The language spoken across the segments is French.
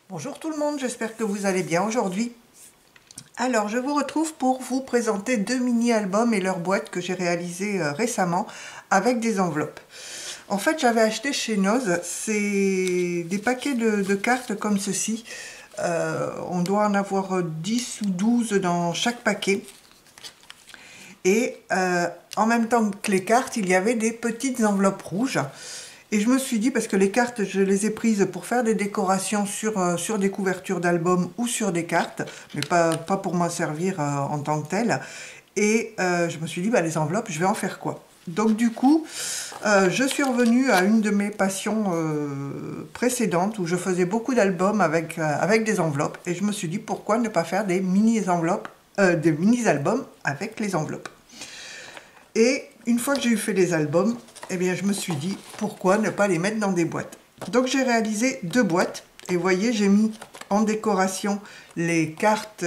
Bonjour tout le monde, j'espère que vous allez bien aujourd'hui. Alors, je vous retrouve pour vous présenter deux mini-albums et leurs boîtes que j'ai réalisées récemment avec des enveloppes. En fait, j'avais acheté chez Noz, c'est des paquets de cartes comme ceci. On doit en avoir 10 ou 12 dans chaque paquet. Et en même temps que les cartes, il y avait des petites enveloppes rouges. Et je me suis dit, parce que les cartes, je les ai prises pour faire des décorations sur des couvertures d'albums ou sur des cartes, mais pas pour m'en servir en tant que telle. Et je me suis dit, bah, les enveloppes, je vais en faire quoi? Donc du coup, je suis revenue à une de mes passions précédentes, où je faisais beaucoup d'albums avec des enveloppes. Et je me suis dit, pourquoi ne pas faire des mini-enveloppes, des mini-albums avec les enveloppes? Et une fois que j'ai eu fait les albums, eh bien, je me suis dit, pourquoi ne pas les mettre dans des boîtes? Donc, j'ai réalisé deux boîtes. Et vous voyez, j'ai mis en décoration les cartes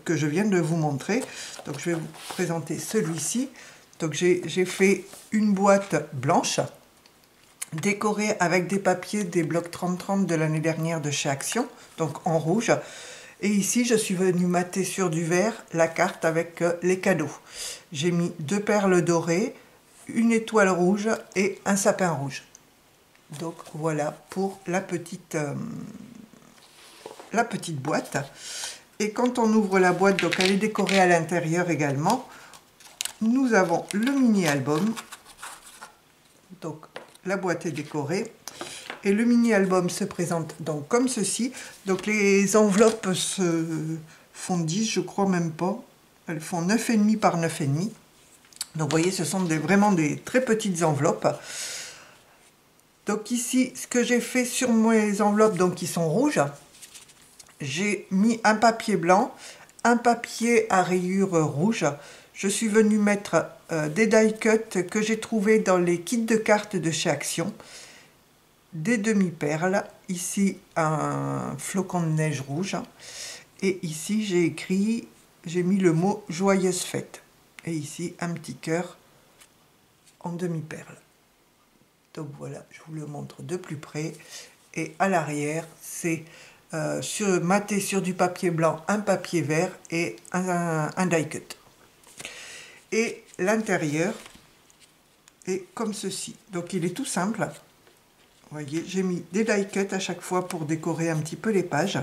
que je viens de vous montrer. Donc, je vais vous présenter celui-ci. Donc, j'ai fait une boîte blanche, décorée avec des papiers des blocs 30-30 de l'année dernière de chez Action, donc en rouge. Et ici, je suis venue mater sur du vert la carte avec les cadeaux. J'ai mis deux perles dorées, une étoile rouge et un sapin rouge. Donc voilà pour la petite boîte. Et quand on ouvre la boîte, donc elle est décorée à l'intérieur également, nous avons le mini-album. Donc la boîte est décorée. Et le mini-album se présente donc comme ceci. Donc les enveloppes se font 10, je crois même pas. Elles font 9,5 par 9,5. Donc vous voyez, ce sont vraiment des très petites enveloppes. Donc ici, ce que j'ai fait sur mes enveloppes, donc qui sont rouges, j'ai mis un papier blanc, un papier à rayures rouges. Je suis venue mettre des die cuts que j'ai trouvés dans les kits de cartes de chez Action. Des demi-perles, ici un flocon de neige rouge, et ici j'ai mis le mot joyeuse fête, et ici un petit cœur en demi-perle. Donc voilà, je vous le montre de plus près, et à l'arrière c'est maté sur du papier blanc, un papier vert et un die cut. Et l'intérieur est comme ceci, donc il est tout simple. Vous voyez, j'ai mis des die cuts à chaque fois pour décorer un petit peu les pages.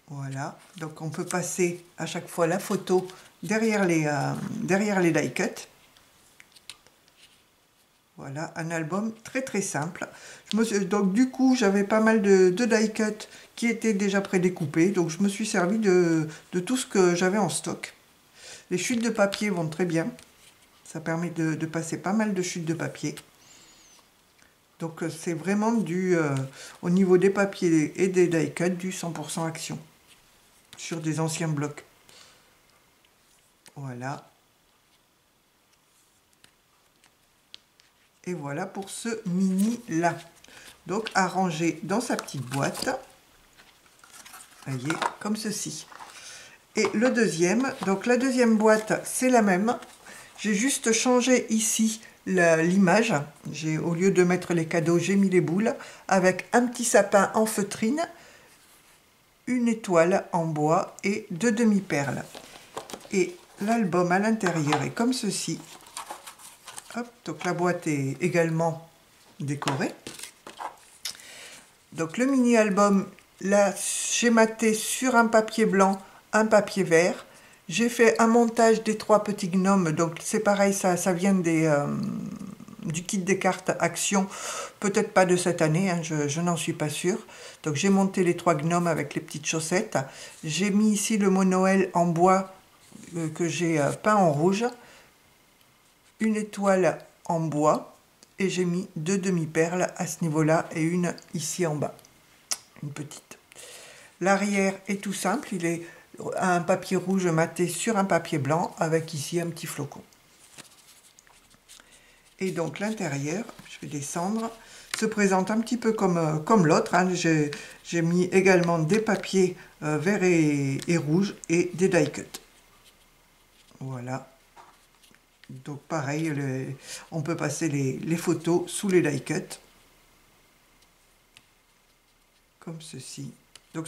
Voilà, donc on peut passer à chaque fois la photo derrière les die cuts. Voilà, un album très très simple. Donc du coup, j'avais pas mal de die cuts qui étaient déjà prédécoupés, donc je me suis servi de tout ce que j'avais en stock. Les chutes de papier vont très bien. Ça permet de passer pas mal de chutes de papier. Donc c'est vraiment au niveau des papiers et des die cuts, du 100% Action sur des anciens blocs. Voilà. Et voilà pour ce mini là. Donc à ranger dans sa petite boîte. Vous voyez, comme ceci. Et le deuxième, donc la deuxième boîte, c'est la même. J'ai juste changé ici l'image. Au lieu de mettre les cadeaux, j'ai mis les boules avec un petit sapin en feutrine, une étoile en bois et deux demi-perles. Et l'album à l'intérieur est comme ceci. Hop, donc la boîte est également décorée. Donc le mini-album, là, schématé sur un papier blanc, un papier vert. J'ai fait un montage des trois petits gnomes, donc c'est pareil, ça vient du kit des cartes Action, peut-être pas de cette année, hein, je n'en suis pas sûre. Donc j'ai monté les trois gnomes avec les petites chaussettes. J'ai mis ici le mot Noël en bois que j'ai peint en rouge, une étoile en bois, et j'ai mis deux demi-perles à ce niveau-là et une ici en bas, une petite. L'arrière est tout simple, il est un papier rouge maté sur un papier blanc avec ici un petit flocon. Et donc l'intérieur, je vais descendre, se présente un petit peu comme l'autre. Hein. J'ai mis également des papiers verts et rouges et des die cuts. Voilà. Donc pareil, on peut passer les photos sous les die cuts. comme ceci. Donc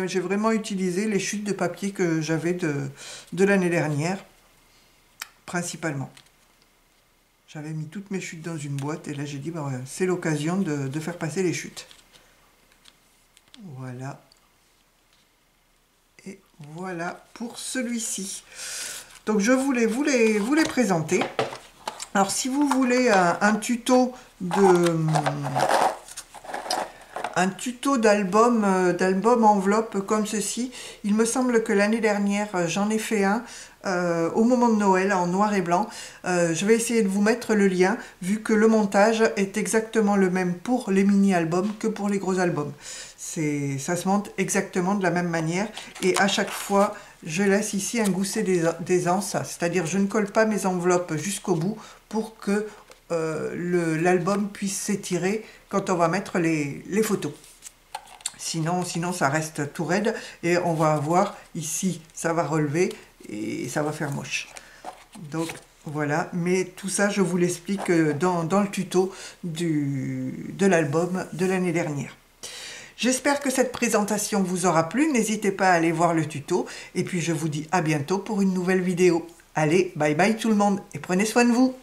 j'ai vraiment utilisé les chutes de papier que j'avais de l'année dernière, principalement. J'avais mis toutes mes chutes dans une boîte et là j'ai dit, bah, voilà, c'est l'occasion de faire passer les chutes. Voilà. Et voilà pour celui-ci. Donc je voulais vous les présenter. Alors si vous voulez un tuto d'album enveloppe comme ceci, il me semble que l'année dernière j'en ai fait un au moment de Noël en noir et blanc. Je vais essayer de vous mettre le lien vu que le montage est exactement le même pour les mini-albums que pour les gros albums. Ça se monte exactement de la même manière et à chaque fois je laisse ici un gousset d'aisance, c'est-à-dire je ne colle pas mes enveloppes jusqu'au bout pour que l'album puisse s'étirer quand on va mettre les photos. Sinon ça reste tout raide et on va avoir ici, ça va relever et ça va faire moche. Donc voilà, mais tout ça je vous l'explique dans le tuto de l'album de l'année dernière. J'espère que cette présentation vous aura plu, n'hésitez pas à aller voir le tuto et puis je vous dis à bientôt pour une nouvelle vidéo. Allez, bye bye tout le monde et prenez soin de vous.